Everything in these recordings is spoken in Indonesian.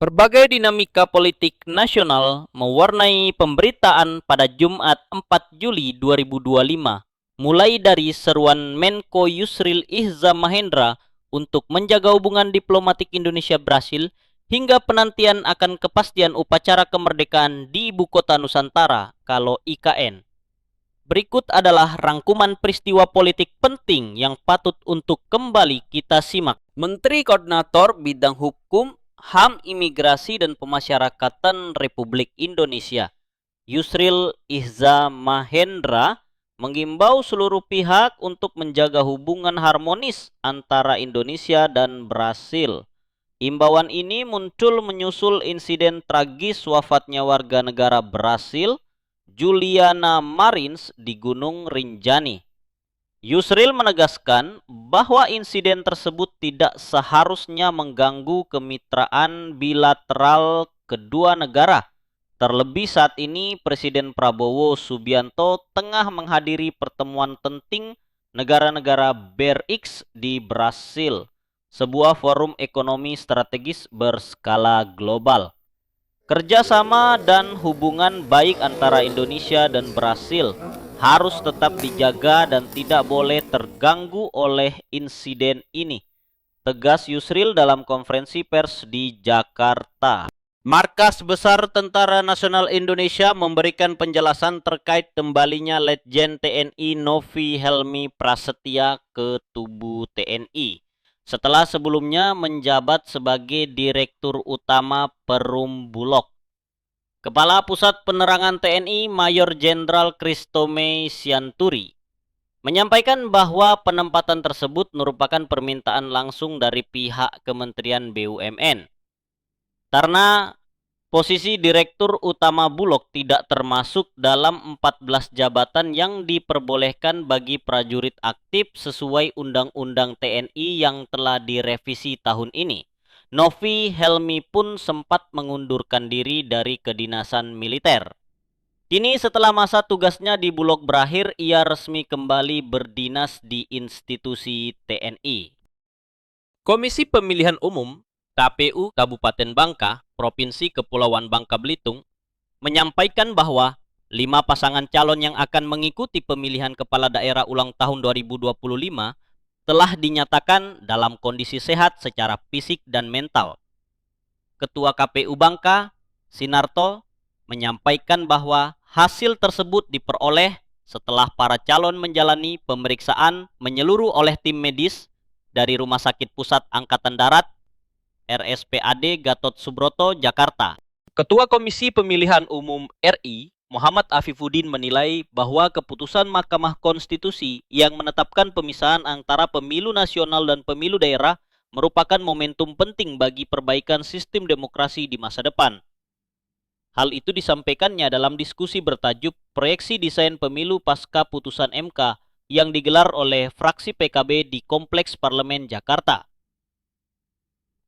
Berbagai dinamika politik nasional mewarnai pemberitaan pada Jumat 4 Juli 2025, mulai dari seruan Menko Yusril Ihza Mahendra untuk menjaga hubungan diplomatik Indonesia-Brasil hingga penantian akan kepastian upacara kemerdekaan di Ibu Kota Nusantara kalau IKN. Berikut adalah rangkuman peristiwa politik penting yang patut untuk kembali kita simak. Menteri Koordinator Bidang Hukum, HAM, Imigrasi, dan Pemasyarakatan Republik Indonesia, Yusril Ihza Mahendra, mengimbau seluruh pihak untuk menjaga hubungan harmonis antara Indonesia dan Brasil. Imbauan ini muncul menyusul insiden tragis wafatnya warga negara Brasil, Juliana Marins, di Gunung Rinjani. Yusril menegaskan bahwa insiden tersebut tidak seharusnya mengganggu kemitraan bilateral kedua negara. Terlebih saat ini Presiden Prabowo Subianto tengah menghadiri pertemuan penting negara-negara BRICS di Brasil, sebuah forum ekonomi strategis berskala global. Kerjasama dan hubungan baik antara Indonesia dan Brasil harus tetap dijaga dan tidak boleh terganggu oleh insiden ini, tegas Yusril dalam konferensi pers di Jakarta. Markas Besar Tentara Nasional Indonesia memberikan penjelasan terkait kembalinya Letjen TNI Novi Helmi Prasetya ke tubuh TNI setelah sebelumnya menjabat sebagai Direktur Utama Perum Bulog. Kepala Pusat Penerangan TNI Mayor Jenderal Kristome Sianturi menyampaikan bahwa penempatan tersebut merupakan permintaan langsung dari pihak Kementerian BUMN. Karena posisi Direktur Utama Bulog tidak termasuk dalam 14 jabatan yang diperbolehkan bagi prajurit aktif sesuai Undang-Undang TNI yang telah direvisi tahun ini. Novi Helmi pun sempat mengundurkan diri dari kedinasan militer. Kini setelah masa tugasnya di Bulog berakhir, ia resmi kembali berdinas di institusi TNI. Komisi Pemilihan Umum KPU Kabupaten Bangka, Provinsi Kepulauan Bangka Belitung, menyampaikan bahwa 5 pasangan calon yang akan mengikuti pemilihan kepala daerah ulang tahun 2025 telah dinyatakan dalam kondisi sehat secara fisik dan mental. Ketua KPU Bangka, Sinarto, menyampaikan bahwa hasil tersebut diperoleh setelah para calon menjalani pemeriksaan menyeluruh oleh tim medis dari Rumah Sakit Pusat Angkatan Darat RSPAD Gatot Subroto, Jakarta. Ketua Komisi Pemilihan Umum RI, Muhammad Afifuddin, menilai bahwa keputusan Mahkamah Konstitusi yang menetapkan pemisahan antara pemilu nasional dan pemilu daerah merupakan momentum penting bagi perbaikan sistem demokrasi di masa depan. Hal itu disampaikannya dalam diskusi bertajuk Proyeksi Desain Pemilu Pasca Putusan MK yang digelar oleh fraksi PKB di Kompleks Parlemen Jakarta.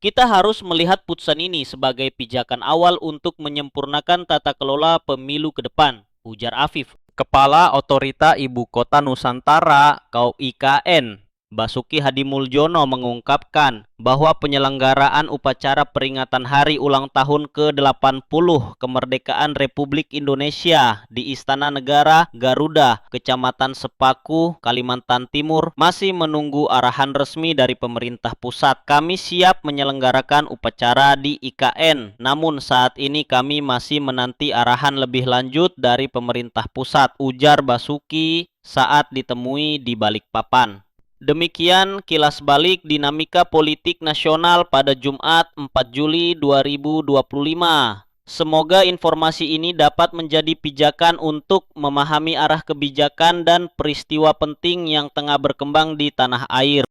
Kita harus melihat putusan ini sebagai pijakan awal untuk menyempurnakan tata kelola pemilu ke depan, ujar Afif. Kepala Otorita Ibu Kota Nusantara (KOI IKN), Basuki Hadimuljono, mengungkapkan bahwa penyelenggaraan upacara peringatan Hari Ulang Tahun ke-80 Kemerdekaan Republik Indonesia di Istana Negara Garuda, Kecamatan Sepaku, Kalimantan Timur masih menunggu arahan resmi dari pemerintah pusat. Kami siap menyelenggarakan upacara di IKN, namun saat ini kami masih menanti arahan lebih lanjut dari pemerintah pusat, ujar Basuki saat ditemui di Balikpapan. Demikian kilas balik dinamika politik nasional pada Jumat 4 Juli 2025. Semoga informasi ini dapat menjadi pijakan untuk memahami arah kebijakan dan peristiwa penting yang tengah berkembang di tanah air.